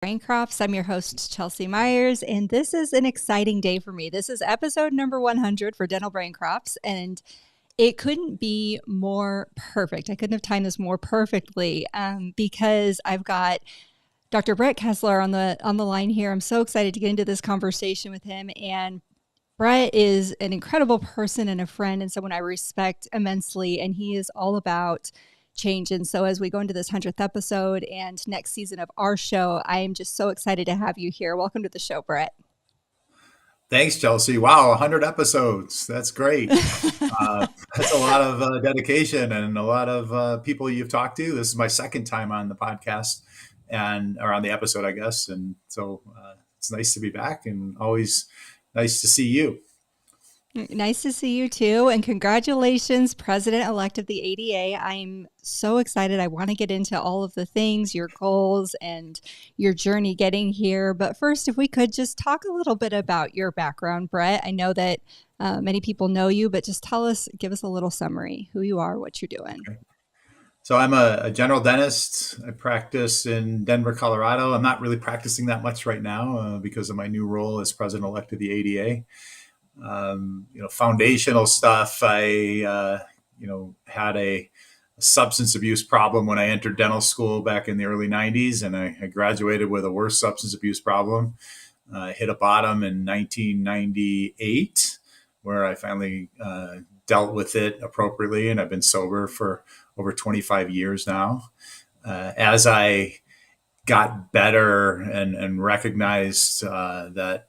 Brain Crops. I'm your host, Chelsea Myers, and this is an exciting day for me. This is episode number 100 for Dental Brain Crops, and it couldn't be more perfect. I couldn't have timed this more perfectly because I've got Dr. Brett Kessler on the line here. I'm so excited to get into this conversation with him, and Brett is an incredible person and a friend and someone I respect immensely, and he is all about change. And so, as we go into this 100th episode and next season of our show, I am just so excited to have you here. Welcome to the show, Brett. Thanks, Chelsea. Wow, 100 episodes. That's great. That's a lot of dedication and a lot of people you've talked to. This is my second time on the podcast or on the episode, I guess. And so it's nice to be back and always nice to see you. Nice to see you too. And congratulations, President elect of the ADA. I'm so excited. I want to get into all of the things, your goals, and your journey getting here. But first, if we could just talk a little bit about your background, Brett. I know that many people know you, but just give us a little summary who you are, what you're doing. Okay. So I'm a general dentist. I practice in Denver, Colorado. I'm not really practicing that much right now because of my new role as president elect of the ADA. Foundational stuff. I had a substance abuse problem when I entered dental school back in the early 90s, and I graduated with a worse substance abuse problem. I hit a bottom in 1998 where I finally dealt with it appropriately, and I've been sober for over 25 years now. As I got better and recognized that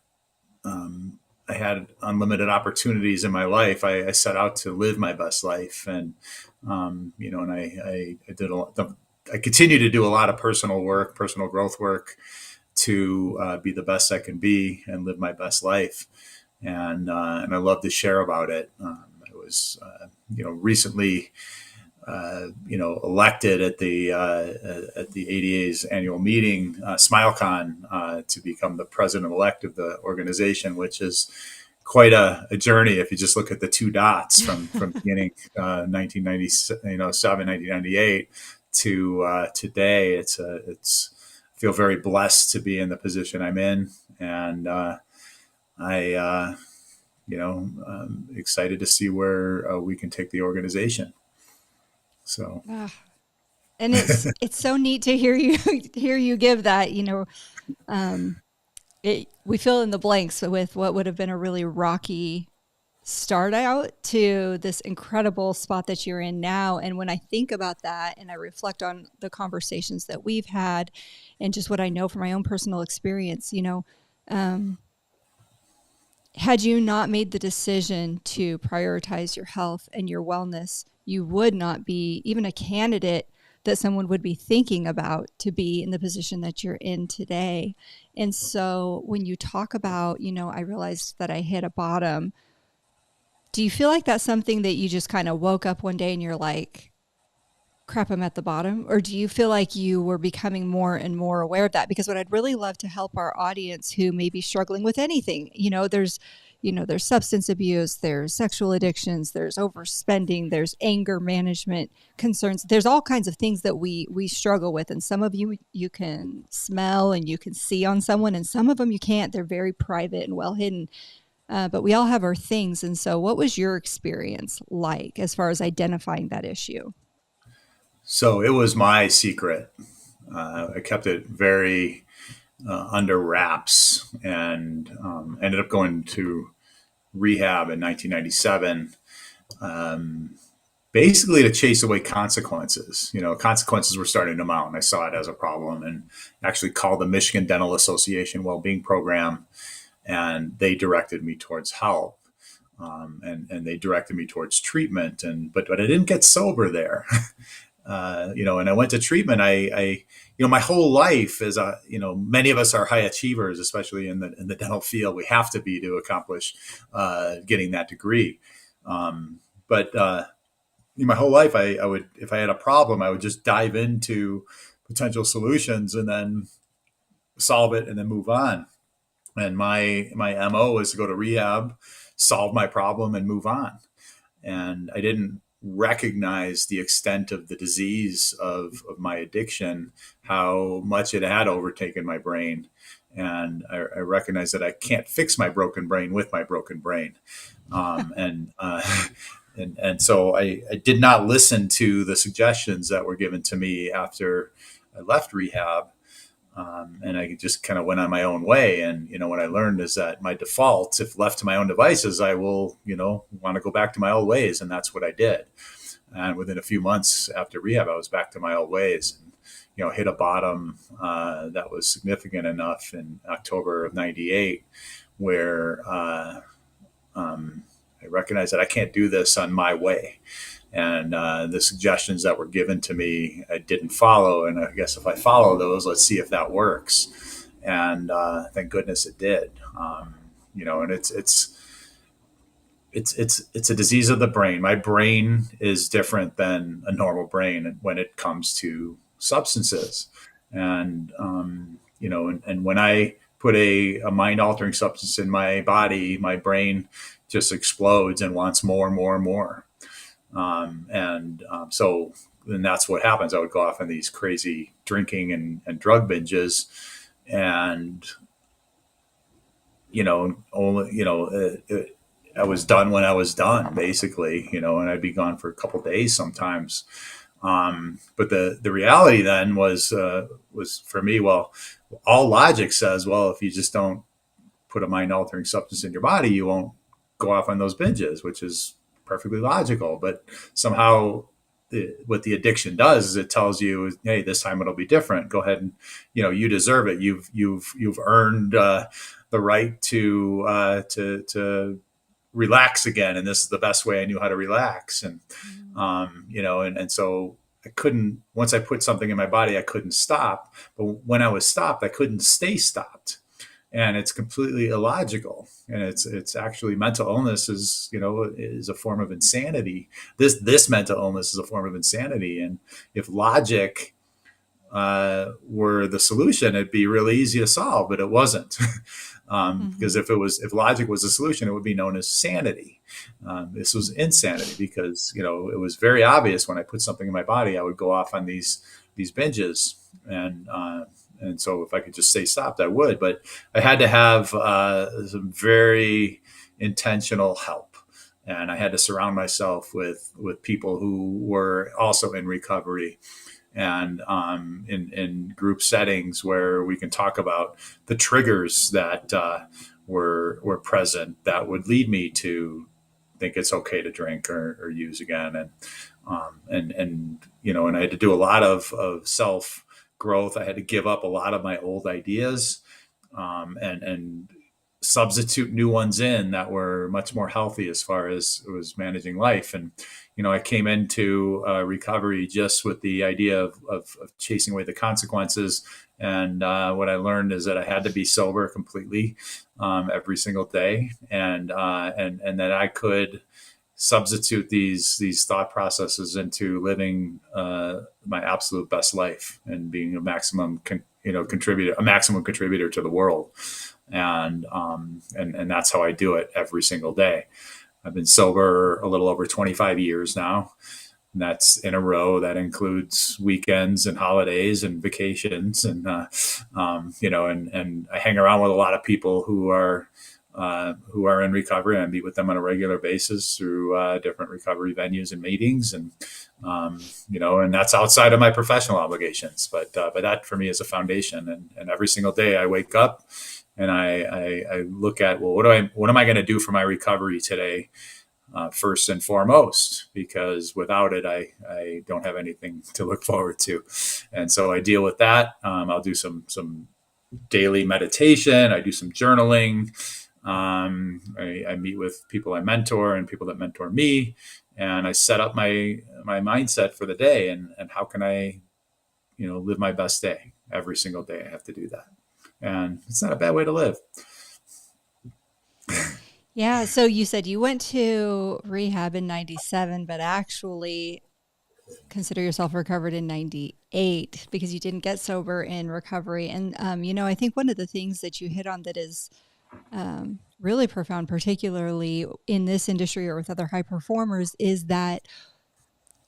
I had unlimited opportunities in my life, I set out to live my best life, and I continue to do a lot of personal work, personal growth work, to be the best I can be and live my best life, and I love to share about it. I was, recently, elected at the ADA's annual meeting, SmileCon, to become the president-elect of the organization, which is quite a journey. If you just look at the two dots from beginning 1997, 1998 to today, it's I feel very blessed to be in the position I'm in, and I'm excited to see where we can take the organization. So, And it's so neat to hear you give that. We fill in the blanks with what would have been a really rocky start out to this incredible spot that you're in now. And when I think about that and I reflect on the conversations that we've had and just what I know from my own personal experience, had you not made the decision to prioritize your health and your wellness, you would not be even a candidate that someone would be thinking about to be in the position that you're in today. And so when you talk about, I realized that I hit a bottom. Do you feel like that's something that you just kind of woke up one day and you're like, crap, I'm at the bottom? Or do you feel like you were becoming more and more aware of that? Because what I'd really love to help our audience who may be struggling with anything, there's substance abuse, there's sexual addictions, there's overspending, there's anger management concerns. There's all kinds of things that we struggle with. And some of you can smell and you can see on someone, and some of them you can't. They're very private and well hidden. But we all have our things. And so what was your experience like as far as identifying that issue? so it was my secret. I kept it very under wraps, and ended up going to rehab in 1997, basically to chase away consequences. Consequences were starting to mount, and I saw it as a problem, and actually called the Michigan Dental Association Wellbeing Program, and they directed me towards help. And they directed me towards treatment, but I didn't get sober there. And I went to treatment. My whole life is many of us are high achievers, especially in the dental field. We have to be to accomplish getting that degree. But my whole life, I would, if I had a problem, I would just dive into potential solutions and then solve it and then move on. And my MO is to go to rehab, solve my problem, and move on. And I didn't recognize the extent of the disease of my addiction, how much it had overtaken my brain. And I recognize that I can't fix my broken brain with my broken brain. Um, and, uh, and so I did not listen to the suggestions that were given to me after I left rehab. And I just kind of went on my own way. And, what I learned is that my default, if left to my own devices, I will, want to go back to my old ways. And that's what I did. And within a few months after rehab, I was back to my old ways and, hit a bottom that was significant enough in October of '98 where I recognized that I can't do this on my way. And the suggestions that were given to me, I didn't follow. And I guess if I follow those, let's see if that works. And thank goodness it did. And it's a disease of the brain. My brain is different than a normal brain when it comes to substances. And and when I put a mind altering substance in my body, my brain just explodes and wants more and more and more. So then that's what happens. I would go off on these crazy drinking and drug binges, and only I was done when I was done, basically. And I'd be gone for a couple of days sometimes. But the reality then was for me, well, all logic says, well, if you just don't put a mind altering substance in your body, you won't go off on those binges, which is perfectly logical. But somehow what the addiction does is it tells you, hey, this time it'll be different. Go ahead and, you deserve it. You've earned the right to relax again. And this is the best way I knew how to relax. And, and so I couldn't, once I put something in my body, I couldn't stop. But when I was stopped, I couldn't stay stopped. And it's completely illogical. And it's actually mental illness is a form of insanity. This mental illness is a form of insanity. And if logic were the solution, it'd be really easy to solve, but it wasn't. Because if logic was the solution, it would be known as sanity. This was insanity because, it was very obvious when I put something in my body, I would go off on these binges. And so if I could just stay stopped, I would. But I had to have some very intentional help. And I had to surround myself with people who were also in recovery and in group settings where we can talk about the triggers that were present that would lead me to think it's okay to drink or use again. And I had to do a lot of self growth. I had to give up a lot of my old ideas and substitute new ones in that were much more healthy as far as it was managing life. And, I came into recovery just with the idea of chasing away the consequences. And what I learned is that I had to be sober completely every single day, and that I could substitute these thought processes into living my absolute best life and being a maximum contributor to the world. And that's how I do it every single day. I've been sober a little over 25 years now. And that's in a row. That includes weekends and holidays and vacations. And, and I hang around with a lot of people who are in recovery. I meet with them on a regular basis through different recovery venues and meetings. And, and that's outside of my professional obligations. But that for me is a foundation. And every single day I wake up and I look at, well, what am I going to do for my recovery today? First and foremost, because without it, I don't have anything to look forward to. And so I deal with that. I'll do some daily meditation. I do some journaling. I meet with people I mentor and people that mentor me, and I set up my mindset for the day and how can I, live my best day every single day. I have to do that. And it's not a bad way to live. Yeah. So you said you went to rehab in 97, but actually consider yourself recovered in 98 because you didn't get sober in recovery. And, I think one of the things that you hit on that is really profound, particularly in this industry or with other high performers, is that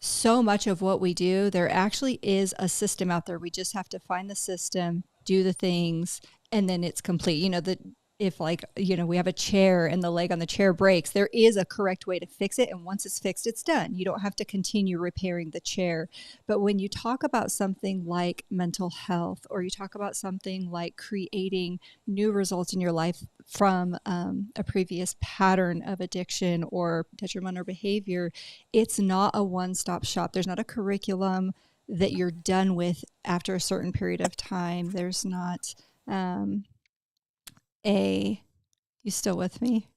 so much of what we do, there actually is a system out there. We just have to find the system, do the things, and then it's complete. That if, like, we have a chair and the leg on the chair breaks, there is a correct way to fix it. And once it's fixed, it's done. You don't have to continue repairing the chair. But when you talk about something like mental health, or you talk about something like creating new results in your life from a previous pattern of addiction or detrimental behavior, it's not a one-stop shop. There's not a curriculum that you're done with after a certain period of time. There's not um, a, you still with me?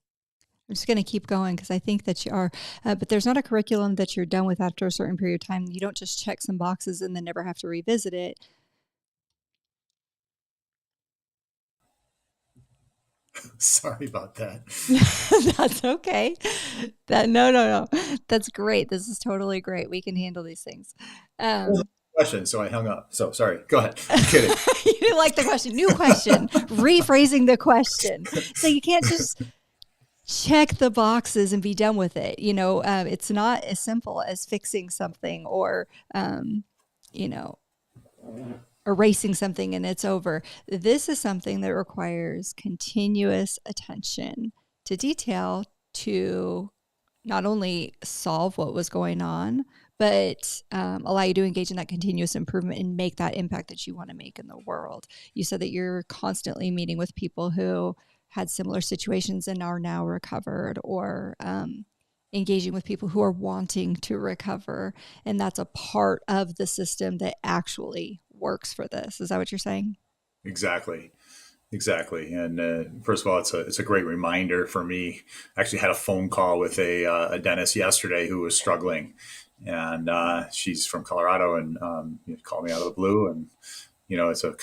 I'm just going to keep going because I think that you are, but there's not a curriculum that you're done with after a certain period of time. You don't just check some boxes and then never have to revisit it. Sorry about that. That's okay. No. That's great. This is totally great. We can handle these things. Um, Question, so I hung up. So sorry. Go ahead. I'm kidding. you didn't like the question. New question. Rephrasing the question. So you can't just check the boxes and be done with it. It's not as simple as fixing something or, you know, erasing something and it's over. This is something that requires continuous attention to detail to not only solve what was going on, but allow you to engage in that continuous improvement and make that impact that you want to make in the world. You said that you're constantly meeting with people who had similar situations and are now recovered, or engaging with people who are wanting to recover. And that's a part of the system that actually works for this. Is that what you're saying? Exactly. Exactly. And first of all, it's a great reminder for me. I actually had a phone call with a dentist yesterday who was struggling, and she's from Colorado, and called me out of the blue, and it's a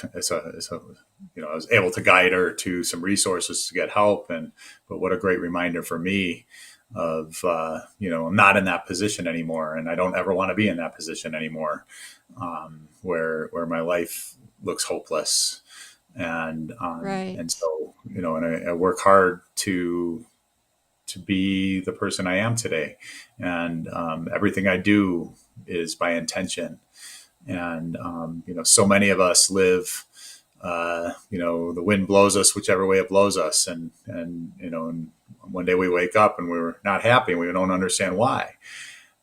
I was able to guide her to some resources to get help, and but what a great reminder for me of I'm not in that position anymore, and I don't ever want to be in that position anymore, where my life looks hopeless, and Right. so and I work hard to be the person I am today, and everything I do is by intention, and so many of us live. The wind blows us whichever way it blows us, and one day we wake up and we're not happy and we don't understand why,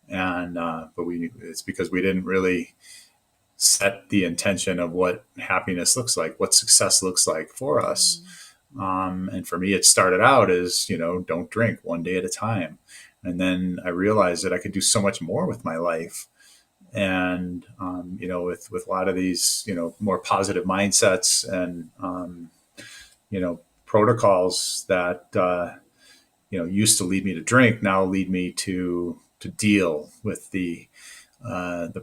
and but it's because we didn't really set the intention of what happiness looks like, what success looks like for us. Mm. And for me, it started out as, don't drink one day at a time. And then I realized that I could do so much more with my life. And, with a lot of these, more positive mindsets and, protocols that, used to lead me to drink now lead me to deal with the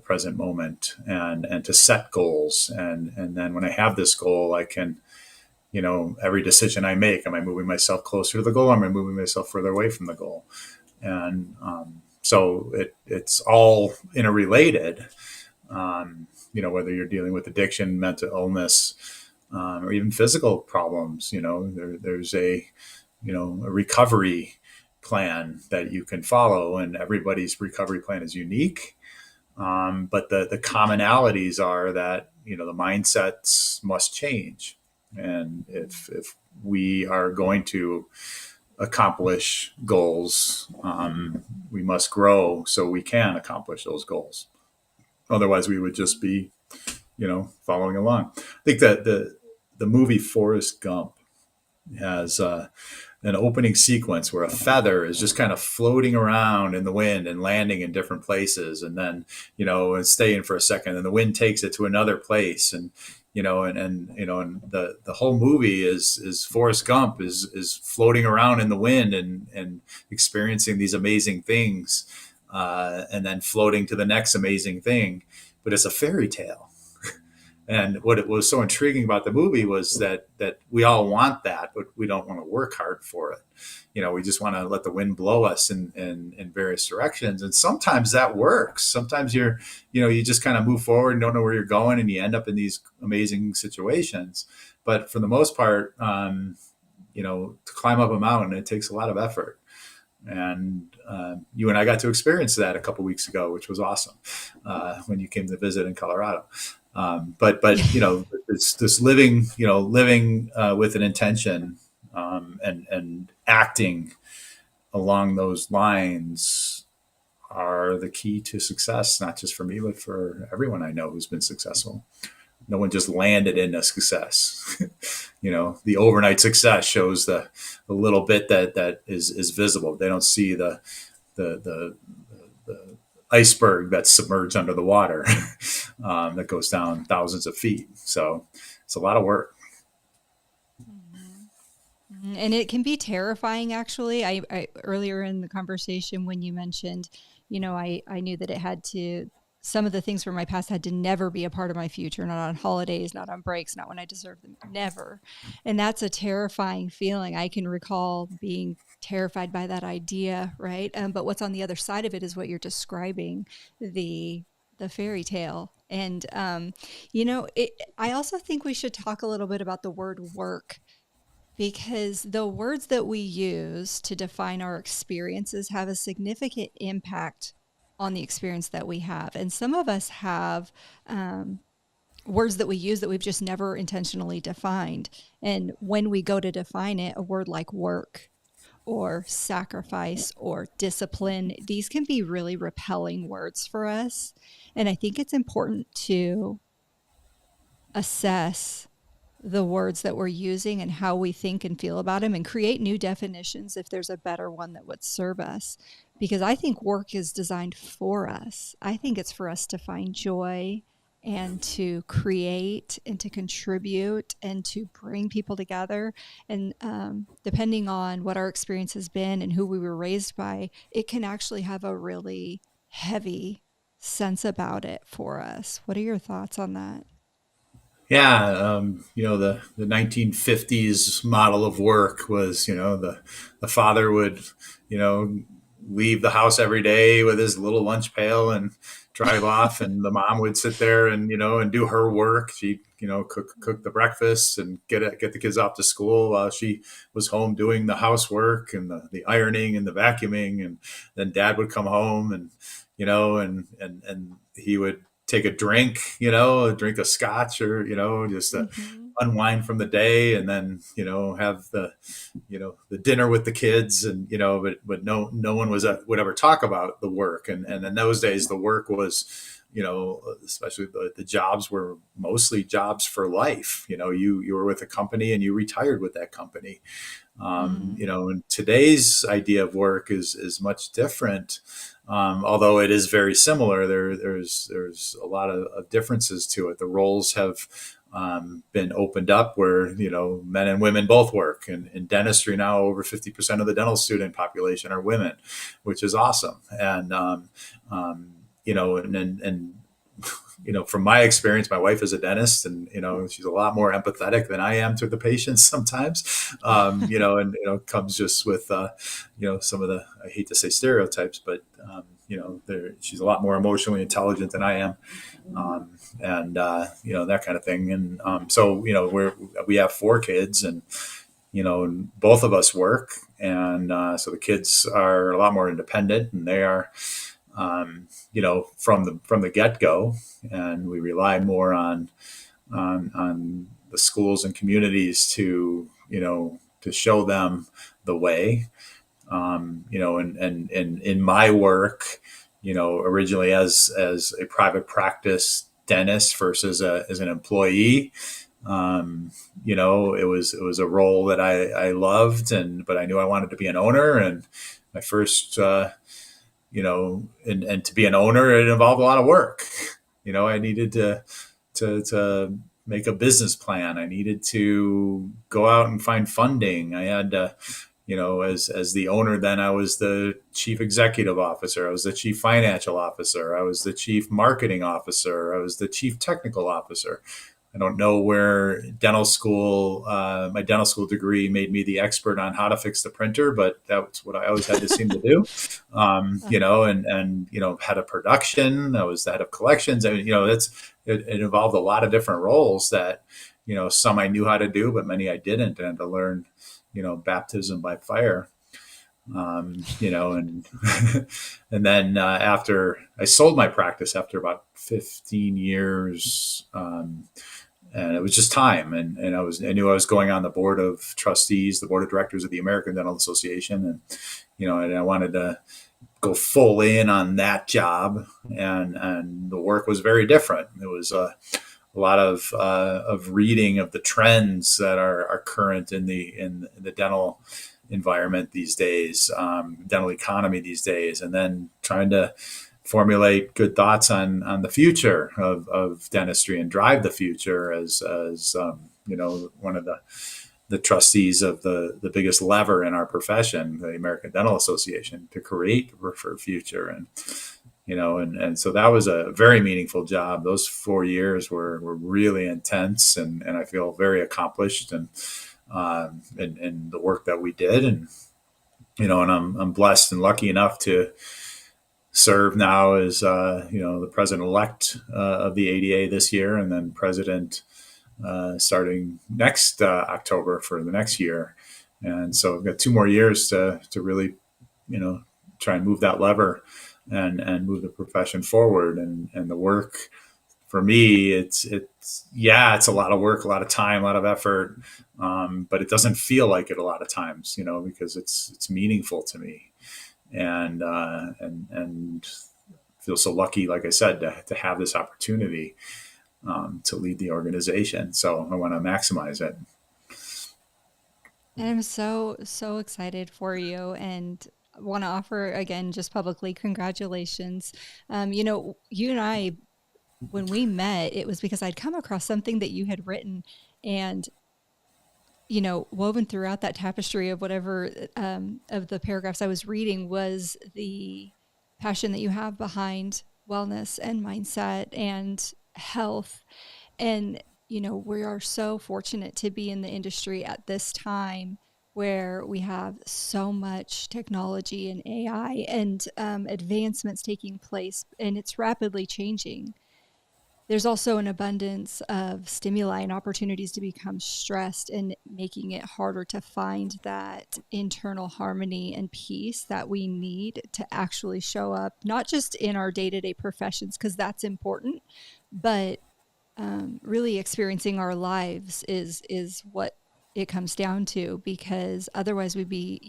present moment, and to set goals, and then when I have this goal, I can, every decision I make, am I moving myself closer to the goal, or am I moving myself further away from the goal? And so it's all interrelated. Whether you're dealing with addiction, mental illness, or even physical problems, there's a recovery plan that you can follow, and everybody's recovery plan is unique. But the commonalities are that the mindsets must change, and if we are going to accomplish goals, we must grow so we can accomplish those goals. Otherwise, we would just be following along. I think that the movie Forrest Gump has an opening sequence where a feather is just kind of floating around in the wind and landing in different places, and then and staying for a second, and the wind takes it to another place, and and the whole movie is Forrest Gump is floating around in the wind and experiencing these amazing things, and then floating to the next amazing thing, but it's a fairy tale. And what it was so intriguing about the movie was that we all want that, but we don't want to work hard for it. We just want to let the wind blow us in various directions. And sometimes that works. Sometimes you just kind of move forward and don't know where you're going, and you end up in these amazing situations. But for the most part, to climb up a mountain, it takes a lot of effort. And you and I got to experience that a couple weeks ago, which was awesome when you came to visit in Colorado. But it's this living, living with an intention, and acting along those lines are the key to success, not just for me, but for everyone I know who's been successful. No one just landed into success. The overnight success shows the little bit that is visible. They don't see the, the, the iceberg that's submerged under the water that goes down thousands of feet. So it's a lot of work. Mhm. Mhm. And it can be terrifying, actually. I earlier in the conversation when you mentioned, I knew that it had to, some of the things from my past had to never be a part of my future, not on holidays, not on breaks, not when I deserve them, never. And that's a terrifying feeling. I can recall being terrified by that idea, right? But what's on the other side of it is what you're describing, the the fairy tale. And I also think we should talk a little bit about the word work, because the words that we use to define our experiences have a significant impact on the experience that we have. And some of us have words that we use that we've just never intentionally defined. And when we go to define it, a word like work or sacrifice or discipline, these can be really repelling words for us. And I think it's important to assess the words that we're using and how we think and feel about them, and create new definitions if there's a better one that would serve us. Because I think work is designed for us. I think it's for us to find joy and to create and to contribute and to bring people together. And depending on what our experience has been and who we were raised by, it can actually have a really heavy sense about it for us. What are your thoughts on that? Yeah, the 1950s model of work was, the father would, you know, leave the house every day with his little lunch pail and drive off, and the mom would sit there and and do her work. She cook the breakfast and get the kids off to school while she was home doing the housework and the ironing and the vacuuming, and then dad would come home and and he would take a drink, a drink of scotch, or just to Mm-hmm. unwind from the day, and then have the dinner with the kids, and but no one would ever talk about the work, and in those days the work was, especially the jobs were mostly jobs for life. You were with a company and you retired with that company. Mm. And today's idea of work is much different. Although it is very similar, there's a lot of differences to it. The roles have been opened up where men and women both work. And in dentistry now, over 50% of the dental student population are women, which is awesome. And and from my experience, my wife is a dentist, and she's a lot more empathetic than I am to the patients sometimes. And comes just with some of the, I hate to say stereotypes, but she's a lot more emotionally intelligent than I am, and that kind of thing. And so we have four kids, and both of us work, and so the kids are a lot more independent, and they are from the get go, and we rely more on the schools and communities to show them the way. And in my work, originally as a private practice dentist versus as an employee, it was a role that I loved, but I knew I wanted to be an owner. And my first and to be an owner, it involved a lot of work. I needed to make a business plan. I needed to go out and find funding. I had to, as the owner, then I was the chief executive officer. I was the chief financial officer. I was the chief marketing officer. I was the chief technical officer. I don't know where my dental school degree made me the expert on how to fix the printer, but that's what I always had to seem to do. And head of production. I was the head of collections. I mean, it involved a lot of different roles that, some I knew how to do, but many I didn't, and to learn, baptism by fire. And and then after I sold my practice after about 15 years, and it was just time. And I knew I was going on the board of trustees, the board of directors of the American Dental Association, and I wanted to go full in on that job, and the work was very different. It was a lot of reading of the trends that are current in the dental environment these days, dental economy these days, and then trying to formulate good thoughts on the future of dentistry and drive the future as one of the trustees of the biggest lever in our profession, the American Dental Association, to create for future. And so that was a very meaningful job. Those 4 years were really intense, and I feel very accomplished in the work that we did. And I'm blessed and lucky enough to serve now as the president elect of the ADA this year, and then president starting next October for the next year. And so I've got 2 more years to really try and move that lever and move the profession forward. And the work for me, it's a lot of work, a lot of time, a lot of effort, but it doesn't feel like it a lot of times, because it's meaningful to me. And feel so lucky, like I said, to have this opportunity to lead the organization. So I want to maximize it. And I'm so, so excited for you and want to offer again, just publicly, congratulations. You and I, when we met, it was because I'd come across something that you had written, and woven throughout that tapestry of whatever of the paragraphs I was reading was the passion that you have behind wellness and mindset and health. And, we are so fortunate to be in the industry at this time where we have so much technology and AI and advancements taking place, and it's rapidly changing. There's also an abundance of stimuli and opportunities to become stressed, and making it harder to find that internal harmony and peace that we need to actually show up, not just in our day to day professions, because that's important, but really experiencing our lives is what it comes down to. Because otherwise, we'd be,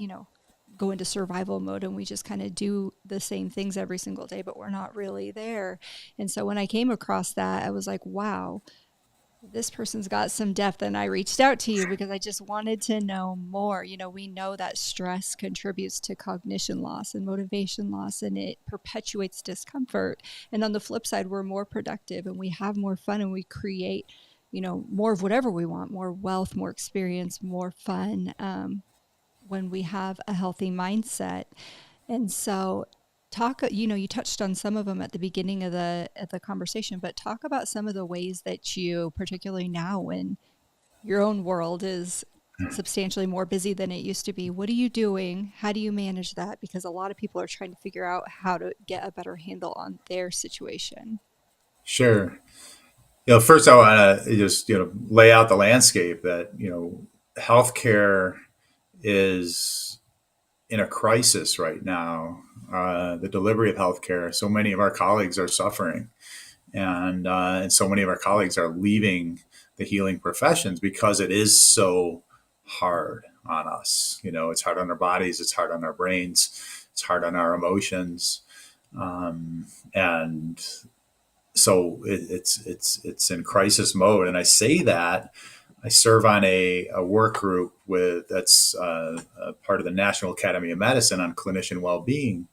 go into survival mode and we just kind of do the same things every single day, but we're not really there. And so when I came across that, I was like, wow, this person's got some depth. And I reached out to you because I just wanted to know more. We know that stress contributes to cognition loss and motivation loss, and it perpetuates discomfort. And on the flip side, we're more productive and we have more fun, and we create, more of whatever we want, more wealth, more experience, more fun, when we have a healthy mindset. And so you touched on some of them at the beginning of the conversation, but talk about some of the ways that you, particularly now when your own world is substantially more busy than it used to be, what are you doing? How do you manage that? Because a lot of people are trying to figure out how to get a better handle on their situation. Sure. First I want to just lay out the landscape that healthcare is in a crisis right now. The delivery of healthcare, so many of our colleagues are suffering, and so many of our colleagues are leaving the healing professions because it is so hard on us. It's hard on our bodies, it's hard on our brains, it's hard on our emotions, and so it's in crisis mode. And I say that I serve on a work group that's a part of the National Academy of Medicine on clinician well-being.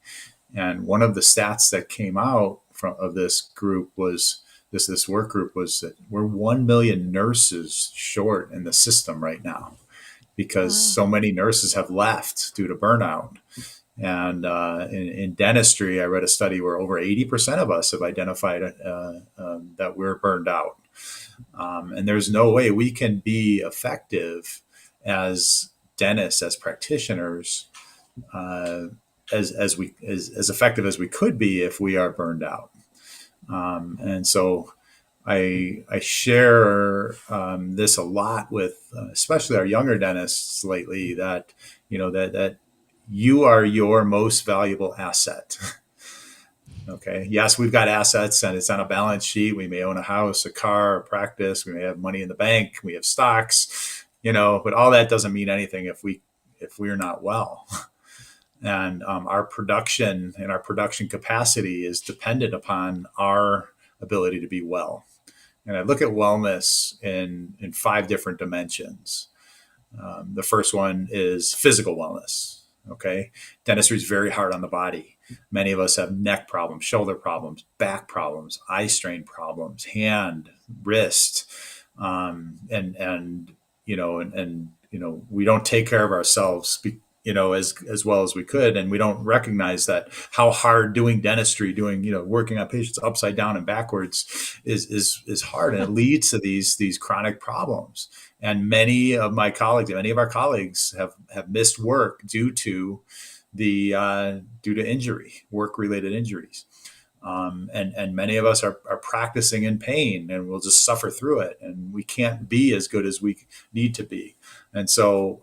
And one of the stats that came out of this group was this work group was that we're 1 million nurses short in the system right now, because Wow. so many nurses have left due to burnout. And in dentistry, I read a study where over 80% of us have identified that we're burned out. And there's no way we can be effective as dentists, as practitioners, uh, as effective as we could be if we are burned out. And so I share this a lot with especially our younger dentists lately, that that you are your most valuable asset. Okay. Yes, we've got assets and it's on a balance sheet. We may own a house, a car, a practice. We may have money in the bank. We have stocks, but all that doesn't mean anything if we're not well. And our production and our production capacity is dependent upon our ability to be well. And I look at wellness in five different dimensions. The first one is physical wellness. Okay. Dentistry is very hard on the body. Many of us have neck problems, shoulder problems, back problems, eye strain problems, hand, wrist. We don't take care of ourselves, as well as we could. And we don't recognize that how hard doing dentistry, working on patients upside down and backwards is hard. And it leads to these chronic problems. And many of our colleagues have missed work due to injury, work related injuries. And many of us are practicing in pain and we'll just suffer through it. And we can't be as good as we need to be. And so,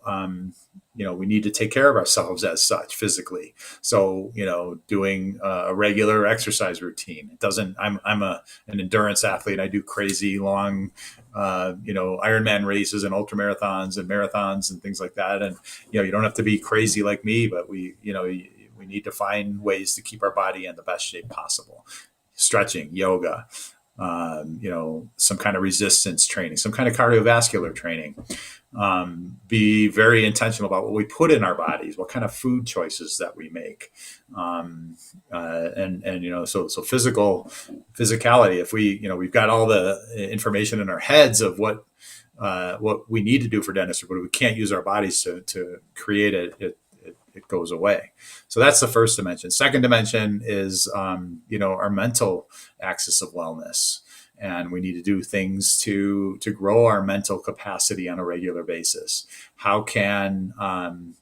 we need to take care of ourselves as such physically. So, doing a regular exercise routine. It doesn't, I'm an endurance athlete. I do crazy long, Ironman races and ultra marathons and marathons and things like that. And, you don't have to be crazy like me, but we need to find ways to keep our body in the best shape possible. Stretching, yoga, some kind of resistance training, some kind of cardiovascular training. Be very intentional about what we put in our bodies, what kind of food choices that we make. So physicality, if we've got all the information in our heads of what we need to do for dentistry, but we can't use our bodies to create it, it goes away. So that's the first dimension. Second dimension is, our mental axis of wellness. And we need to do things to grow our mental capacity on a regular basis. How can,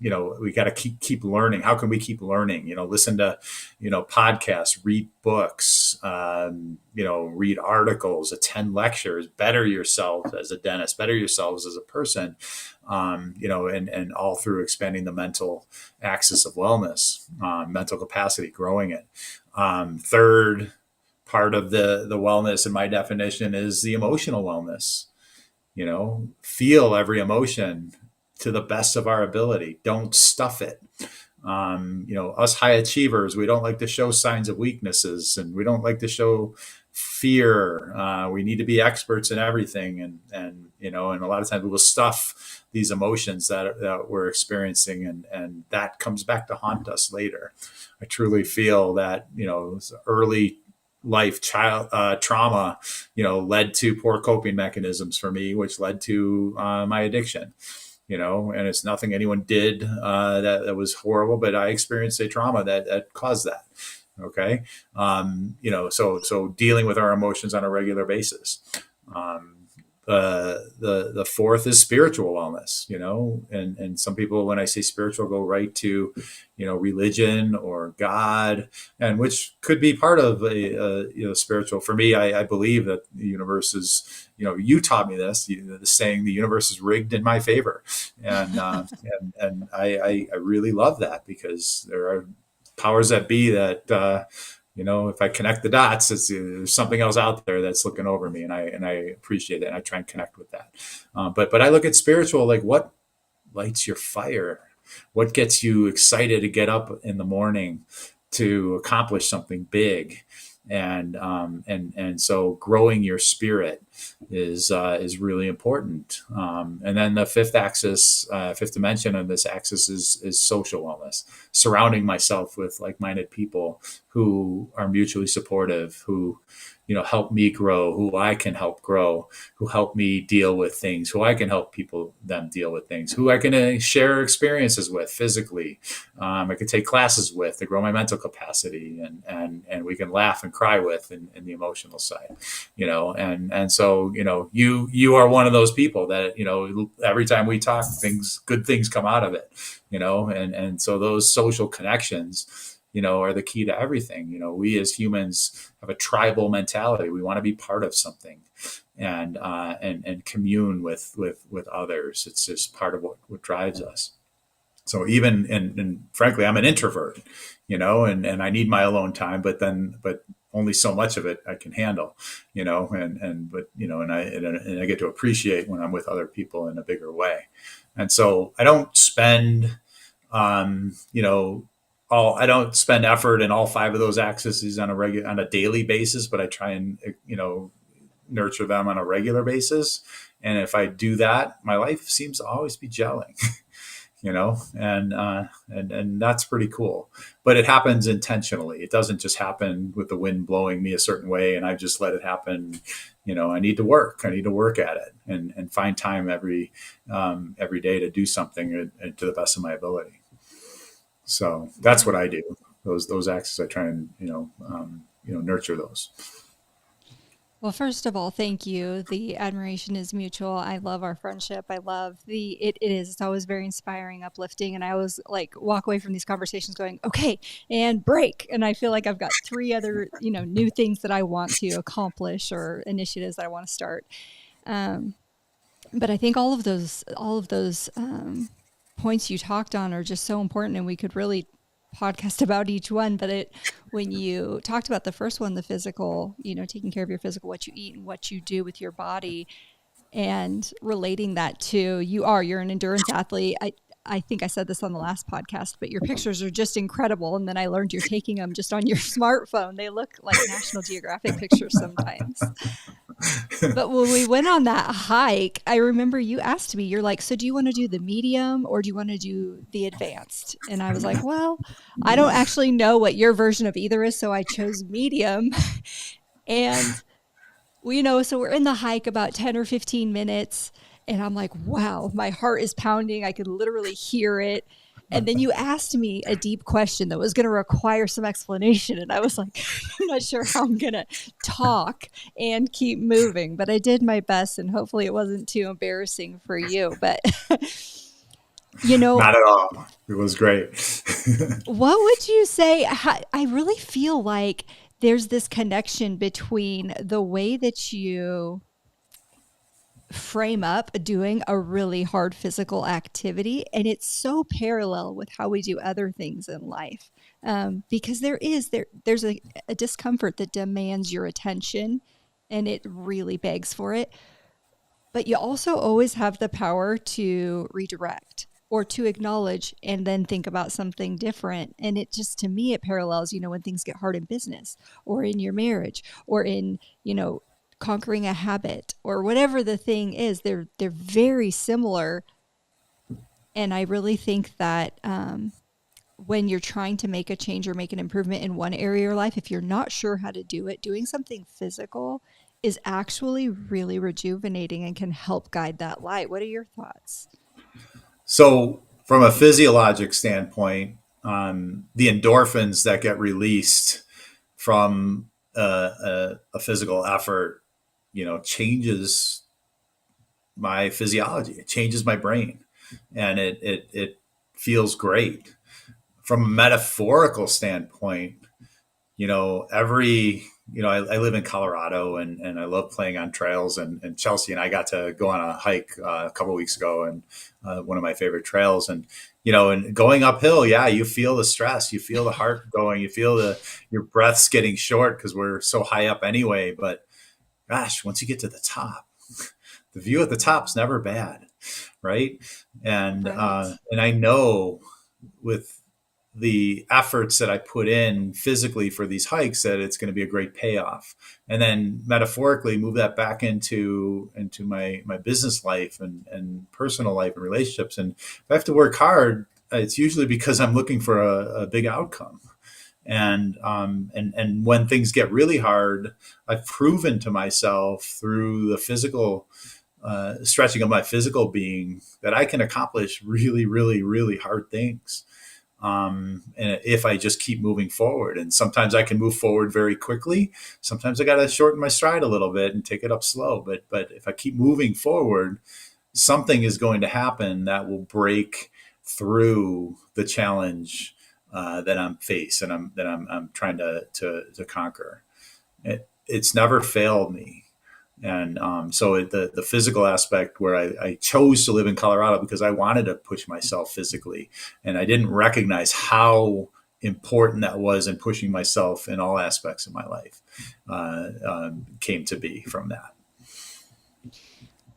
we got to keep learning. How can we keep learning? Listen to, podcasts, read books, read articles, attend lectures, better yourself as a dentist, better yourselves as a person, and all through expanding the mental axis of wellness, mental capacity, growing it. Third part of the wellness in my definition is the emotional wellness. Feel every emotion to the best of our ability. Don't stuff it. Us high achievers, we don't like to show signs of weaknesses and we don't like to show fear. We need to be experts in everything. And a lot of times we will stuff these emotions that we're experiencing, and that comes back to haunt us later. I truly feel that, early life child trauma, led to poor coping mechanisms for me, which led to my addiction. And it's nothing anyone did that was horrible, but I experienced a trauma that caused that. Okay, so dealing with our emotions on a regular basis. The fourth is spiritual wellness, and some people, when I say spiritual, go right to, religion or God, and which could be part of a spiritual. For me, I believe that the universe is, you taught me this, the saying, the universe is rigged in my favor. And, and I really love that, because there are powers that be that, if I connect the dots, there's something else out there that's looking over me, and I appreciate it. And I try and connect with that. But I look at spiritual, like what lights your fire, what gets you excited to get up in the morning to accomplish something big, and so growing your spirit is really important. And then the fifth dimension of this axis is social wellness, surrounding myself with like-minded people who are mutually supportive, who help me grow, who I can help grow, who help me deal with things, who I can help them deal with things, who I can share experiences with physically. I can take classes with to grow my mental capacity, and we can laugh and cry with in the emotional side, and so, you are one of those people that, every time we talk, good things come out of it, and so those social connections, are the key to everything. We as humans have a tribal mentality. We want to be part of something, and commune with others. It's just part of what drives us. So even, and frankly, I'm an introvert, and I need my alone time, but only so much of it I can handle, and I get to appreciate when I'm with other people in a bigger way. And so I don't spend, um, you know, I don't spend effort in all five of those axes on a daily basis, but I try and, nurture them on a regular basis. And if I do that, my life seems to always be gelling. And that's pretty cool. But it happens intentionally. It doesn't just happen with the wind blowing me a certain way, and I just let it happen. I need to work. I need to work at it and find time every day to do something to the best of my ability. So that's Yeah. what I do. Those axes, I try and nurture those. Well, first of all, thank you. The admiration is mutual. I love our friendship. I love it is. It's always very inspiring, uplifting. And I always like walk away from these conversations going, okay, and break. And I feel like I've got three other, new things that I want to accomplish or initiatives that I want to start. Um, but I think all of those points you talked on are just so important, and we could really podcast about each one. But when you talked about the first one, the physical, taking care of your physical, what you eat and what you do with your body, and relating that to you're an endurance athlete. I think I said this on the last podcast, but your pictures are just incredible. And then I learned you're taking them just on your smartphone. They look like National Geographic pictures sometimes. But when we went on that hike, I remember you asked me, you're like, so do you want to do the medium or do you want to do the advanced? And I was like, well, I don't actually know what your version of either is. So I chose medium. And so we're in the hike about 10 or 15 minutes. And I'm like, wow, my heart is pounding. I could literally hear it. And then you asked me a deep question that was going to require some explanation. And I was like, I'm not sure how I'm going to talk and keep moving, but I did my best. And hopefully it wasn't too embarrassing for you. But, you know, Not at all. It was great. what would you say? I really feel like there's this connection between the way that you frame up doing a really hard physical activity, and it's so parallel with how we do other things in life, because there's a discomfort that demands your attention, and it really begs for it, but you also always have the power to redirect or to acknowledge and then think about something different. And it just, to me, it parallels, when things get hard in business or in your marriage or in, conquering a habit or whatever the thing is. They're very similar. And I really think that when you're trying to make a change or make an improvement in one area of your life, if you're not sure how to do it, doing something physical is actually really rejuvenating and can help guide that light. What are your thoughts? So, from a physiologic standpoint, the endorphins that get released from a physical effort, changes my physiology. It changes my brain, and it feels great. From a metaphorical standpoint, I live in Colorado, and I love playing on trails, and Chelsea and I got to go on a hike a couple of weeks ago, and one of my favorite trails. And going uphill, yeah, you feel the stress, you feel the heart going, you feel your breath's getting short because we're so high up anyway. But gosh, once you get to the top, the view at the top's never bad, right? And Right. and I know with the efforts that I put in physically for these hikes that it's going to be a great payoff. And then metaphorically move that back into my business life and personal life and relationships. And if I have to work hard, it's usually because I'm looking for a big outcome. And when things get really hard, I've proven to myself through the physical stretching of my physical being that I can accomplish really, really, really hard things. And if I just keep moving forward, and sometimes I can move forward very quickly. Sometimes I got to shorten my stride a little bit and take it up slow. But if I keep moving forward, something is going to happen that will break through the challenge that I'm faced and I'm trying to conquer. It's never failed me. And so the physical aspect where I chose to live in Colorado because I wanted to push myself physically, and I didn't recognize how important that was in pushing myself in all aspects of my life, came to be from that.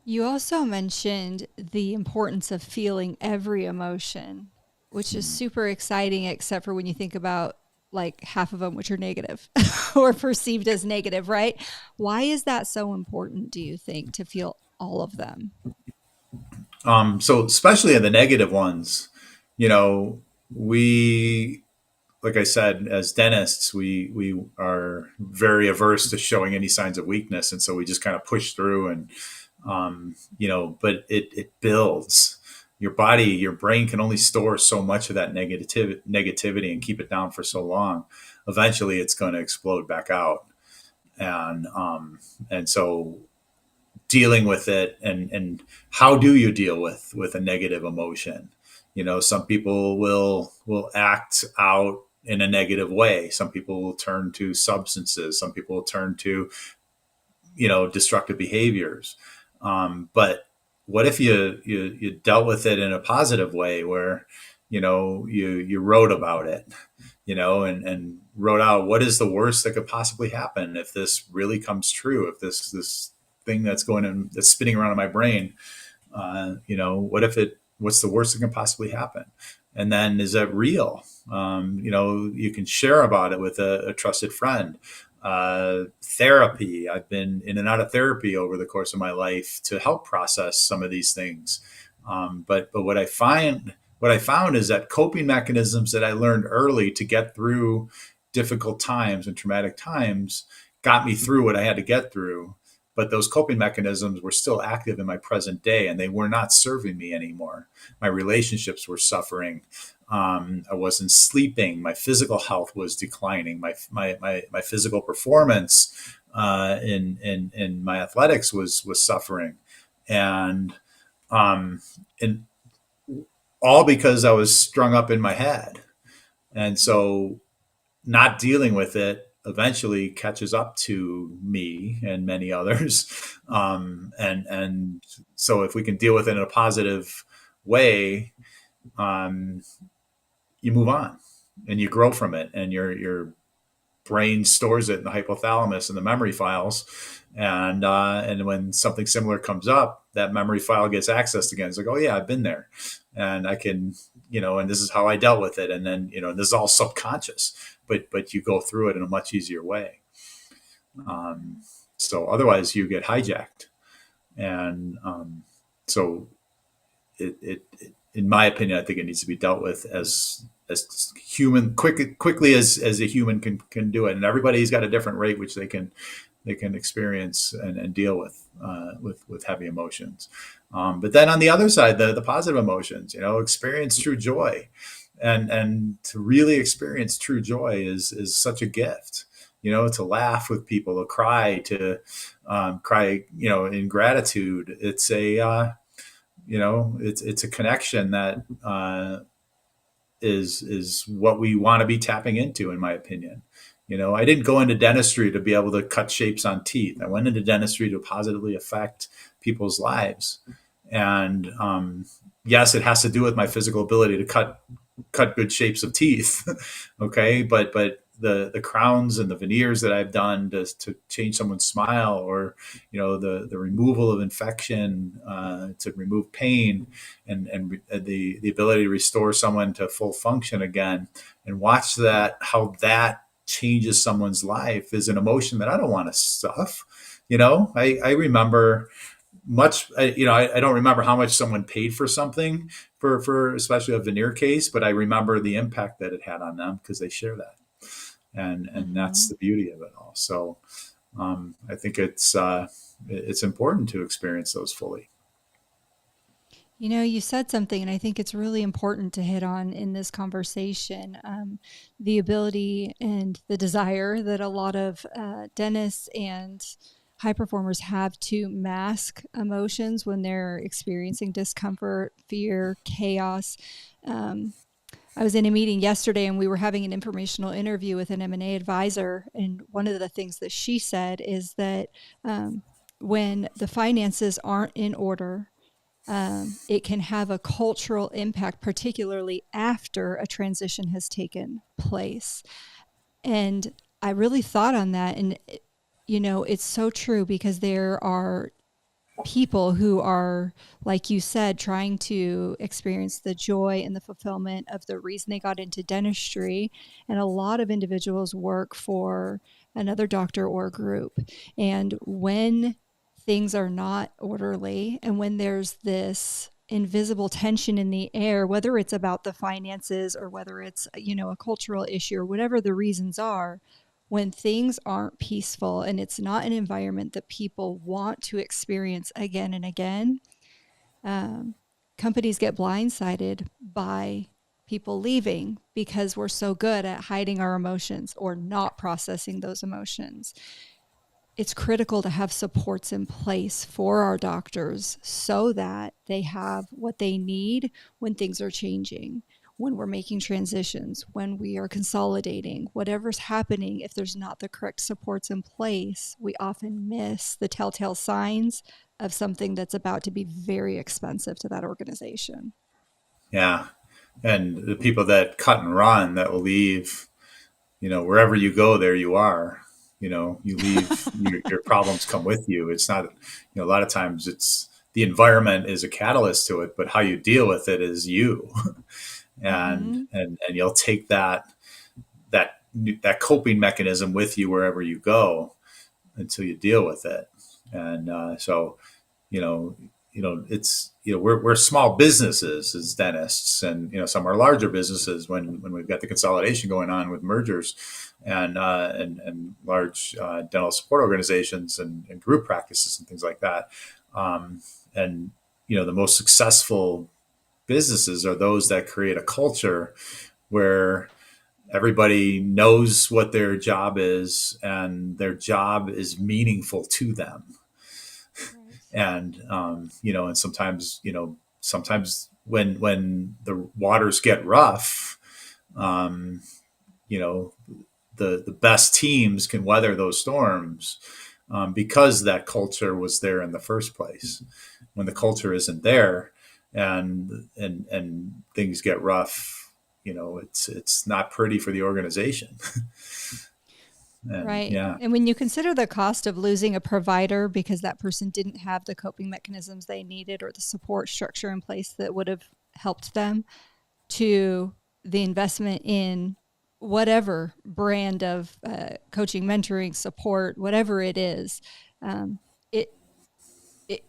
You also mentioned the importance of feeling every emotion, which is super exciting, except for when you think about like half of them, which are negative or perceived as negative, right? Why is that so important, do you think, to feel all of them? So especially in the negative ones, you know, we, like I said, as dentists, we are very averse to showing any signs of weakness, and so we just kind of push through, and but it builds. Your body, your brain can only store so much of that negativity and keep it down for so long. Eventually, it's going to explode back out, and so dealing with it, and how do you deal with a negative emotion? Some people will act out in a negative way. Some people will turn to substances. Some people will turn to destructive behaviors. But what if you dealt with it in a positive way, where you wrote about it, and wrote out what is the worst that could possibly happen if this really comes true, if this thing that's spinning around in my brain, what's the worst that can possibly happen? And then, is that real? You can share about it with a trusted friend. Therapy. I've been in and out of therapy over the course of my life to help process some of these things. But what I found is that coping mechanisms that I learned early to get through difficult times and traumatic times got me through what I had to get through. But those coping mechanisms were still active in my present day, and they were not serving me anymore. My relationships were suffering. I wasn't sleeping. My physical health was declining. My physical performance in my athletics was suffering, and um, and all because I was strung up in my head. And so, not dealing with it eventually catches up to me and many others. And so, if we can deal with it in a positive way, um, you move on and you grow from it, and your brain stores it in the hypothalamus and the memory files. And when something similar comes up, that memory file gets accessed again. It's like, oh yeah, I've been there, and I can, and this is how I dealt with it. And then, this is all subconscious, but you go through it in a much easier way. Um, so otherwise, you get hijacked, and so in my opinion, I think it needs to be dealt with as quickly as a human can do it. And everybody's got a different rate which they can experience and deal with heavy emotions. But then on the other side, the positive emotions, experience true joy, and to really experience true joy is such a gift. To laugh with people, to cry, in gratitude. It's a connection that is what we want to be tapping into, in my opinion. I didn't go into dentistry to be able to cut shapes on teeth. I went into dentistry to positively affect people's lives. And yes, it has to do with my physical ability to cut good shapes of teeth. Okay, but the crowns and the veneers that I've done to change someone's smile, or the removal of infection, to remove pain, and the ability to restore someone to full function again, and watch that, how that changes someone's life, is an emotion that I don't want to stuff. I remember much. I don't remember how much someone paid for something, for especially a veneer case, but I remember the impact that it had on them because they share that, and that's Mm-hmm. the beauty of it all. So I think it's important to experience those fully. You said something, and I think it's really important to hit on in this conversation, the ability and the desire that a lot of dentists and high performers have to mask emotions when they're experiencing discomfort, fear, chaos. Um, I was in a meeting yesterday, and we were having an informational interview with an M&A advisor. And one of the things that she said is that um, when the finances aren't in order, it can have a cultural impact, particularly after a transition has taken place. And I really thought on that. And, it's so true because there are people who are, like you said, trying to experience the joy and the fulfillment of the reason they got into dentistry. And a lot of individuals work for another doctor or group. And when things are not orderly and when there's this invisible tension in the air, whether it's about the finances or whether it's, a cultural issue or whatever the reasons are, when things aren't peaceful and it's not an environment that people want to experience again and again, um, companies get blindsided by people leaving because we're so good at hiding our emotions or not processing those emotions. It's critical to have supports in place for our doctors so that they have what they need when things are changing, when we're making transitions, when we are consolidating, whatever's happening. If there's not the correct supports in place, we often miss the telltale signs of something that's about to be very expensive to that organization. Yeah. And the people that cut and run that will leave, wherever you go, there you are. You leave, your problems come with you. It's not, a lot of times it's the environment is a catalyst to it, but how you deal with it is you. and Mm-hmm. and you'll take that that coping mechanism with you wherever you go until you deal with it. And so, you know, it's we're small businesses as dentists, and some are larger businesses when we've got the consolidation going on with mergers and large dental support organizations and group practices and things like that. And the most successful businesses are those that create a culture where everybody knows what their job is and their job is meaningful to them. Right. And sometimes when the waters get rough, um, you know the best teams can weather those storms, because that culture was there in the first place. When the culture isn't there, and things get rough, it's not pretty for the organization. And Right. yeah. And when you consider the cost of losing a provider because that person didn't have the coping mechanisms they needed or the support structure in place that would have helped them, to the investment in whatever brand of coaching, mentoring, support, whatever it is, it, it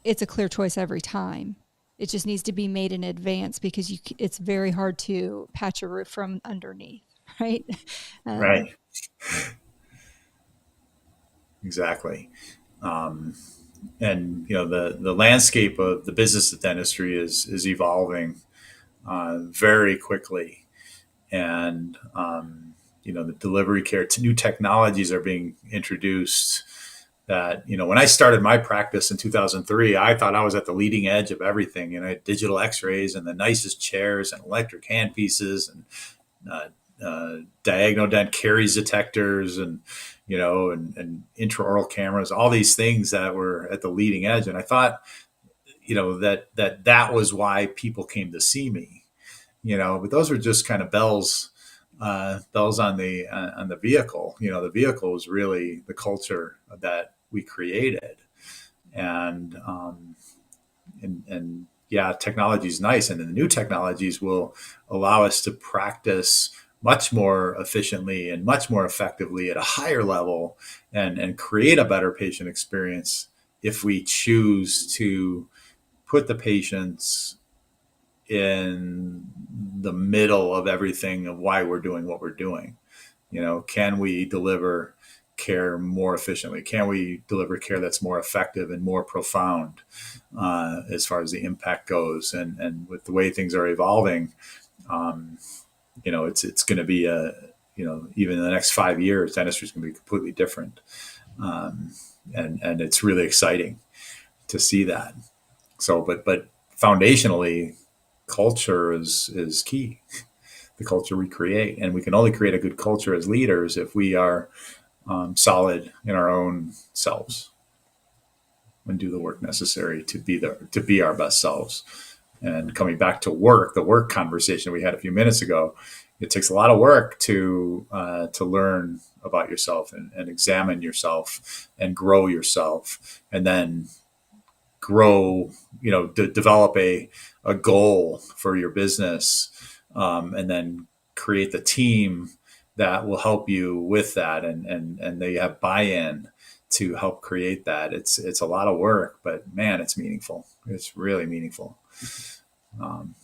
it's a clear choice every time. It just needs to be made in advance because it's very hard to patch a roof from underneath, right? Um, Right. Exactly. Um, and the landscape of the business of dentistry is evolving very quickly. And the delivery care to new technologies are being introduced. That when I started my practice in 2003, I thought I was at the leading edge of everything. I had digital X-rays and the nicest chairs and electric handpieces and diagonal dent caries detectors and and intraoral cameras, all these things that were at the leading edge. And I thought that was why people came to see me. But those were just kind of bells on the vehicle. The vehicle was really the culture that we created. And um, and, and yeah, technology is nice, and then the new technologies will allow us to practice much more efficiently and much more effectively at a higher level, and create a better patient experience if we choose to put the patients in the middle of everything of why we're doing what we're doing. Can we deliver care more efficiently? Can we deliver care that's more effective and more profound, as far as the impact goes? And with the way things are evolving, um, it's going to be even in the next 5 years, dentistry is going to be completely different. Um, and it's really exciting to see that. So, but foundationally, culture is key. The culture we create, and we can only create a good culture as leaders if we are solid in our own selves. and do the work necessary to be our best selves. And coming back to work, the work conversation we had a few minutes ago, it takes a lot of work to learn about yourself and examine yourself and grow yourself, and then grow, develop a goal for your business, and then create the team that will help you with that, and they have buy-in to help create that. It's a lot of work, but man, it's meaningful. It's really meaningful. Um,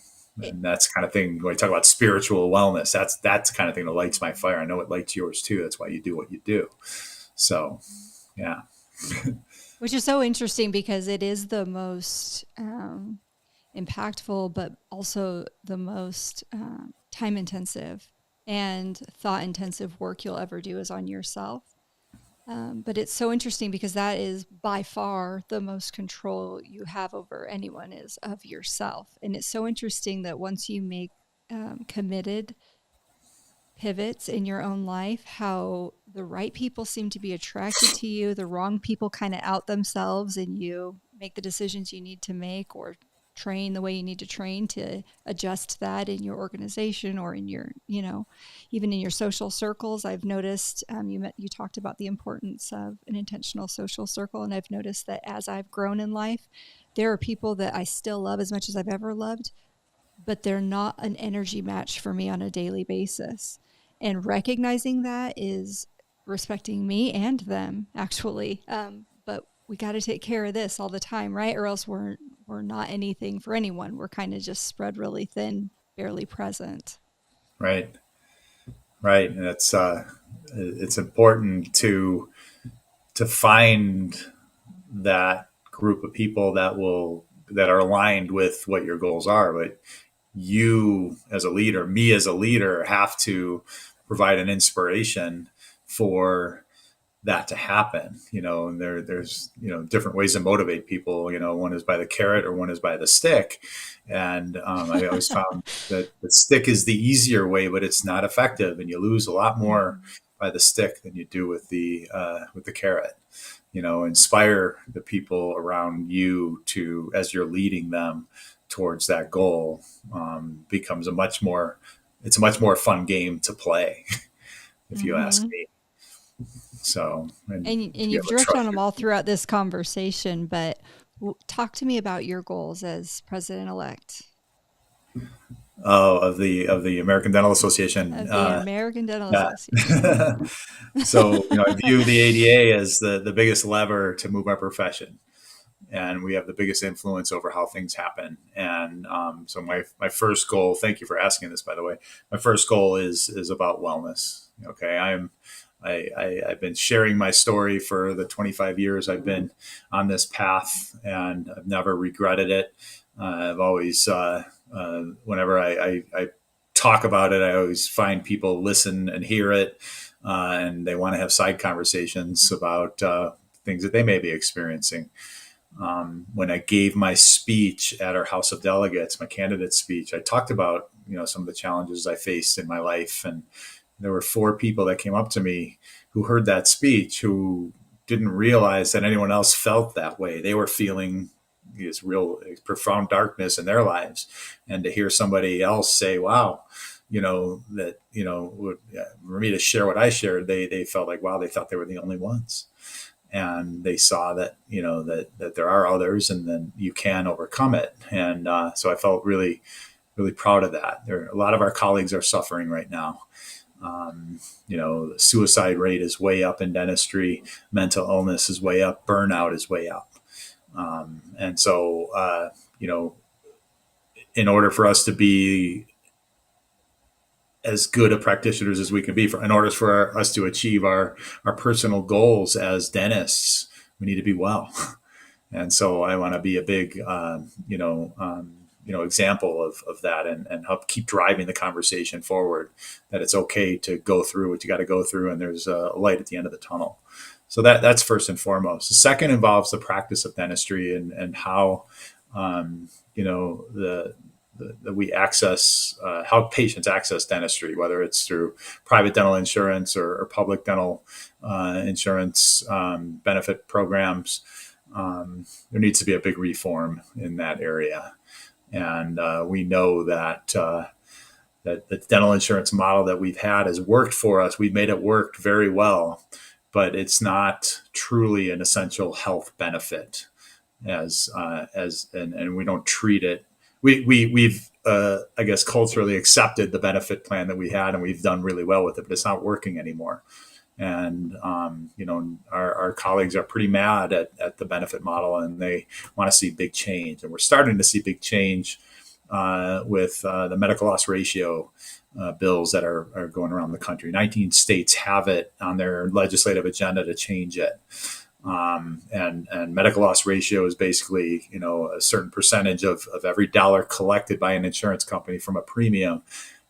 It, and that's the kind of thing when we talk about spiritual wellness. That's the kind of thing that lights my fire. I know it lights yours too. That's why you do what you do. So, yeah. which is so interesting because it is the most impactful, but also the most time intensive and thought intensive work you'll ever do is on yourself. But it's so interesting because that is by far the most control you have over anyone is of yourself. And it's so interesting that once you make committed pivots in your own life, how the right people seem to be attracted to you, the wrong people kind of out themselves, and you make the decisions you need to make or train the way you need to train to adjust that in your organization or in your, even in your social circles. I've noticed you talked about the importance of an intentional social circle, and I've noticed that as I've grown in life, there are people that I still love as much as I've ever loved, but they're not an energy match for me on a daily basis. And recognizing that is respecting me and them, actually. But we got to take care of this all the time, right? Or else we're not anything for anyone. We're kind of just spread really thin, barely present. Right. Right. And it's important to find that group of people that are aligned with what your goals are. But you as a leader, me as a leader, have to provide an inspiration for that to happen. And there's different ways to motivate people. One is by the carrot or one is by the stick. And I always found that the stick is the easier way, but it's not effective, and you lose a lot more by the stick than you do with the carrot. Inspire the people around you to, as you're leading them towards that goal, becomes it's a much more fun game to play, if you ask Mm-hmm. me. So, and And to be you've able to dripped on trust them your all team. throughout this conversation, but talk to me about your goals as president elect Oh, of the American Dental Association. of the American Dental Yeah. Association. So, I view the ADA as the biggest lever to move our profession, and we have the biggest influence over how things happen. And so, my first goal. Thank you for asking this, by the way. My first goal is about wellness. Okay, I've been sharing my story for the 25 years I've been on this path, and I've never regretted it. I've always, whenever I talk about it, I always find people listen and hear it, and they want to have side conversations about things that they may be experiencing. When I gave my speech at our House of Delegates, my candidate speech, I talked about some of the challenges I faced in my life, and there were 4 people that came up to me who heard that speech who didn't realize that anyone else felt that way. They were feeling this real profound darkness in their lives, and to hear somebody else say, "Wow." That for me to share what I shared, they felt like, wow, they thought they were the only ones, and they saw that that there are others, and then you can overcome it. And so I felt really, really proud of that. A lot of our colleagues are suffering right now. The suicide rate is way up in dentistry, mental illness is way up, burnout is way up. And so, in order for us to be as good of practitioners as we can be, in order for us to achieve our personal goals as dentists, we need to be well. And so I want to be a big, example of that, and help keep driving the conversation forward, that it's okay to go through what you got to go through, and there's a light at the end of the tunnel. So that's first and foremost. The second involves the practice of dentistry, and how, we access, how patients access dentistry, whether it's through private dental insurance or public dental insurance benefit programs. there needs to be a big reform in that area. And we know that that the dental insurance model that we've had has worked for us. We've made it work very well, but it's not truly an essential health benefit and we don't treat it. We've I guess culturally accepted the benefit plan that we had, and we've done really well with it, but it's not working anymore. And our colleagues are pretty mad at the benefit model, and they want to see big change. And we're starting to see big change with the medical loss ratio bills that are going around the country. 19 states have it on their legislative agenda to change it. And medical loss ratio is basically, a certain percentage of every dollar collected by an insurance company from a premium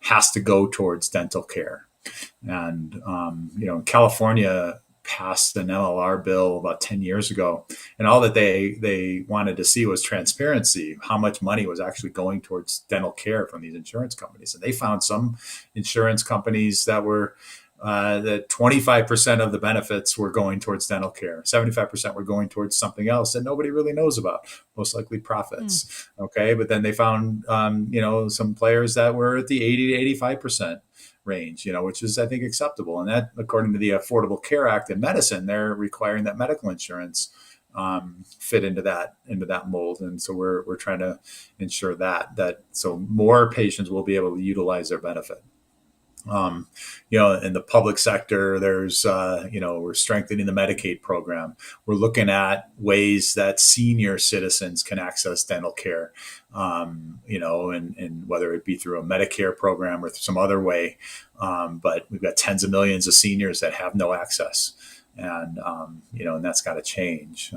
has to go towards dental care. And, California passed an LLR bill about 10 years ago. And all that they wanted to see was transparency, how much money was actually going towards dental care from these insurance companies. And they found some insurance companies that were that 25% of the benefits were going towards dental care. 75% were going towards something else that nobody really knows about, most likely profits. Okay. But then they found, some players that were at the 80 to 85% range, which is, I think, acceptable. And that, according to the Affordable Care Act in medicine, they're requiring that medical insurance fit into that mold. And so we're trying to ensure that so more patients will be able to utilize their benefit. In the public sector, there's, we're strengthening the Medicaid program. We're looking at ways that senior citizens can access dental care, and whether it be through a Medicare program or some other way. But we've got tens of millions of seniors that have no access. And, and that's got to change.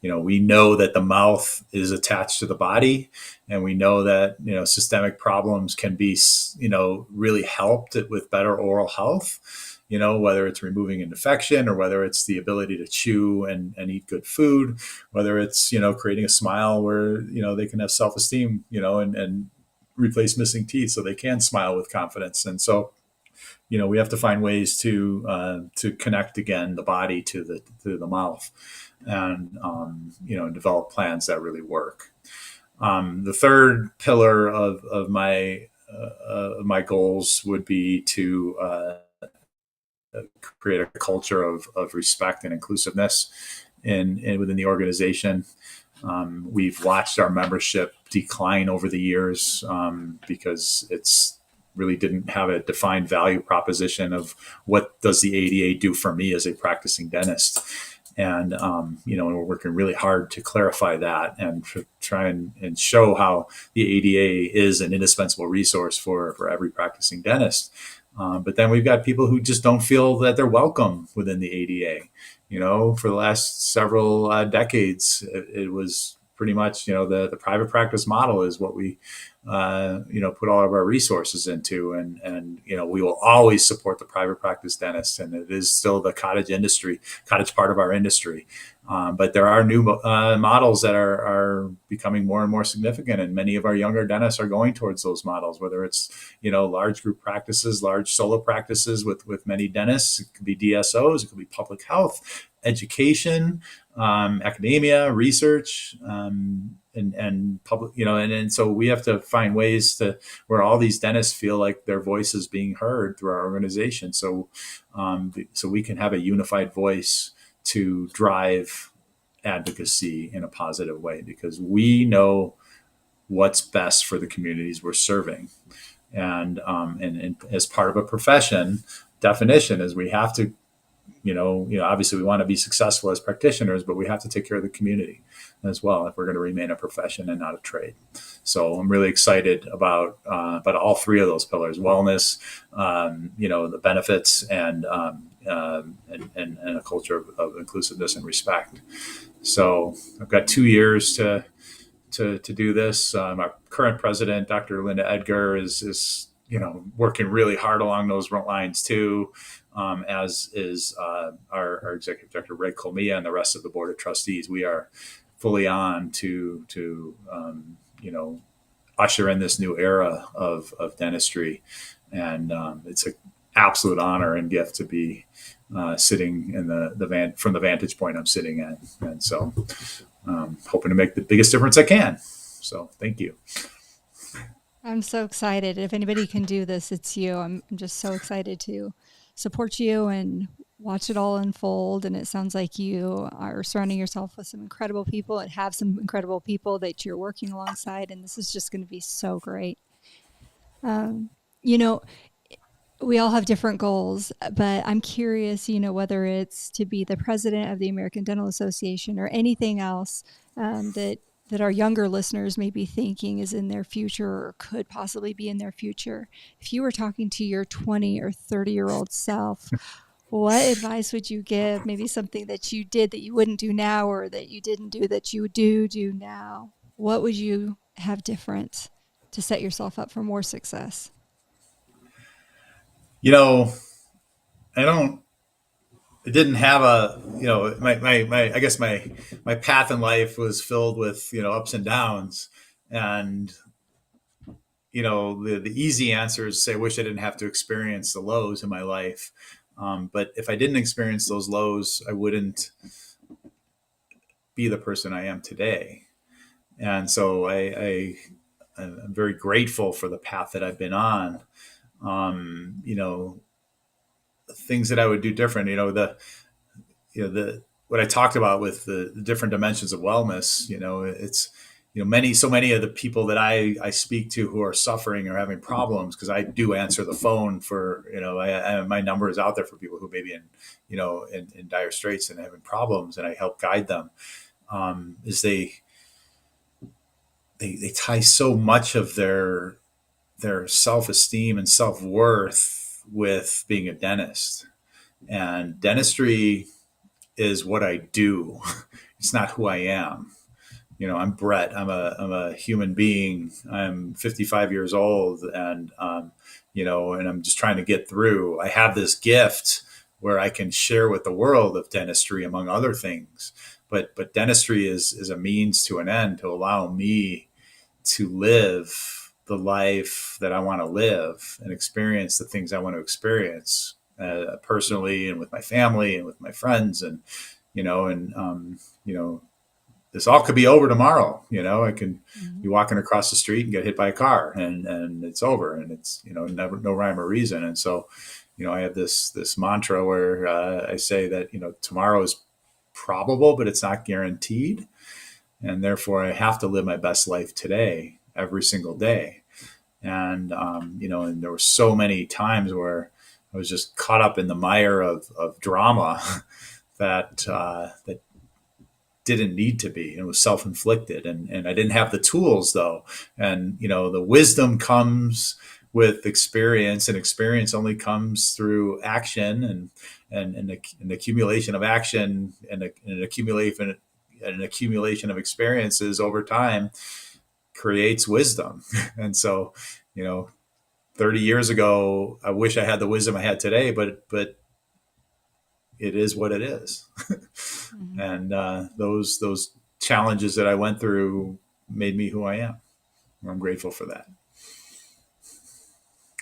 We know that the mouth is attached to the body, and we know that, systemic problems can be, really helped with better oral health, whether it's removing an infection or whether it's the ability to chew and eat good food, whether it's, creating a smile where, they can have self-esteem, and replace missing teeth so they can smile with confidence. And so, we have to find ways to connect again the body to the mouth, and develop plans that really work. The third pillar of my goals would be to create a culture of respect and inclusiveness within the organization. We've watched our membership decline over the years because it's really didn't have a defined value proposition of what does the ADA do for me as a practicing dentist. And, we're working really hard to clarify that and to try and show how the ADA is an indispensable resource for every practicing dentist. But then we've got people who just don't feel that they're welcome within the ADA. For the last several decades, it was pretty much, the private practice model is what we, put all of our resources into. And we will always support the private practice dentist. And it is still the cottage part of our industry. But there are new models that are becoming more and more significant. And many of our younger dentists are going towards those models, whether it's, large group practices, large solo practices with many dentists. It could be DSOs, it could be public health, education, academia, research, and public, and so we have to find ways where all these dentists feel like their voice is being heard through our organization. So we can have a unified voice to drive advocacy in a positive way, because we know what's best for the communities we're serving. And as part of a profession definition is we have to, obviously we want to be successful as practitioners, but we have to take care of the community as well if we're going to remain a profession and not a trade. So I'm really excited about all three of those pillars: wellness, the benefits, and a culture of inclusiveness and respect. So I've got 2 years to do this. Our current president, Dr. Linda Edgar, is working really hard along those lines too, as is our executive director, Ray Colmia, and the rest of the board of trustees. We are fully on to usher in this new era of dentistry. And it's an absolute honor and gift to be sitting in from the vantage point I'm sitting at. And so hoping to make the biggest difference I can. So thank you. I'm so excited. If anybody can do this, it's you. I'm just so excited to support you and watch it all unfold. And it sounds like you are surrounding yourself with some incredible people and have some incredible people that you're working alongside. And this is just going to be so great. Um, you know, we all have different goals, but I'm curious, whether it's to be the president of the American Dental Association or anything else that our younger listeners may be thinking is in their future or could possibly be in their future. If you were talking to your 20 or 30-year-old self, what advice would you give? Maybe something that you did that you wouldn't do now, or that you didn't do that you do now. What would you have different to set yourself up for more success? You know, I don't, it didn't have I guess my path in life was filled with, ups and downs. And, the easy answer is to say, I wish I didn't have to experience the lows in my life. But if I didn't experience those lows, I wouldn't be the person I am today. And so I'm very grateful for the path that I've been on. Um, you know, Things that I would do different, the what I talked about with the different dimensions of wellness, it's so many of the people that I speak to who are suffering or having problems, because I do answer the phone for, my number is out there for people who may be in dire straits and having problems, and I help guide them. Is they tie so much of their self-esteem and self-worth with being a dentist, and dentistry is what I do. It's not who I am. I'm Brett. I'm a human being. I'm 55 years old, and and I'm just trying to get through. I have this gift where I can share with the world of dentistry, among other things. But dentistry is a means to an end to allow me to live the life that I want to live and experience the things I want to experience, personally, and with my family and with my friends, and you know, and this all could be over tomorrow. I can be walking across the street and get hit by a car, and it's over, and it's never, no rhyme or reason. And so, I have this mantra where I say that tomorrow is probable, but it's not guaranteed, and therefore I have to live my best life today, every single day. And and there were so many times where I was just caught up in the mire of drama that didn't need to be. It was self-inflicted, and I didn't have the tools, though. And the wisdom comes with experience, and experience only comes through action, and an accumulation of action, and an accumulation of experiences over time creates wisdom. And so, 30 years ago, I wish I had the wisdom I had today, but it is what it is. Mm-hmm. And those challenges that I went through made me who I am. I'm grateful for that.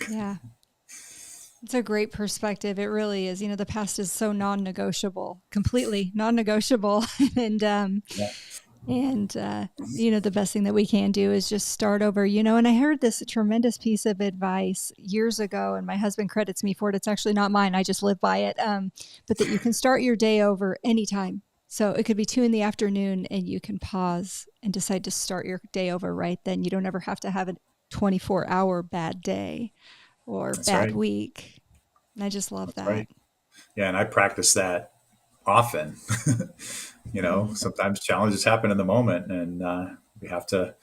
Yeah. It's a great perspective. It really is. The past is so non-negotiable, completely non-negotiable. And, yeah. And, the best thing that we can do is just start over, and I heard this tremendous piece of advice years ago, and my husband credits me for it. It's actually not mine. I just live by it. But that you can start your day over anytime. So it could be 2 p.m, and you can pause and decide to start your day over right then. You don't ever have to have a 24-hour bad day or That's bad right. week. And I just love That's that. Right. Yeah. And I practice that often. Sometimes challenges happen in the moment, and we have to,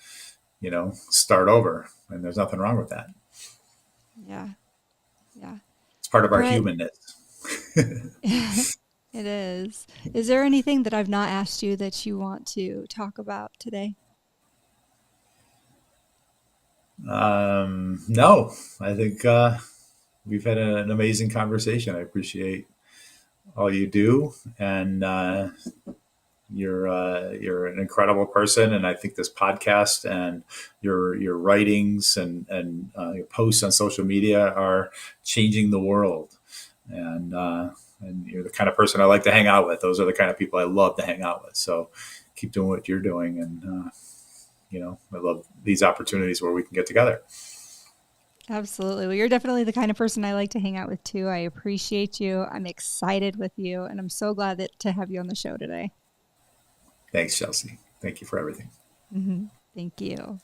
start over, and there's nothing wrong with that. Yeah. Yeah. It's part of our humanness. It is. Is there anything that I've not asked you that you want to talk about today? No, I think we've had an amazing conversation. I appreciate all you do, and you're an incredible person. And I think this podcast and your writings and your posts on social media are changing the world. And and you're the kind of person I like to hang out with. Those are the kind of people I love to hang out with. So keep doing what you're doing. And, I love these opportunities where we can get together. Absolutely. Well, you're definitely the kind of person I like to hang out with too. I appreciate you. I'm excited with you, and I'm so glad to have you on the show today. Thanks, Chelsea. Thank you for everything. Hmm. Thank you.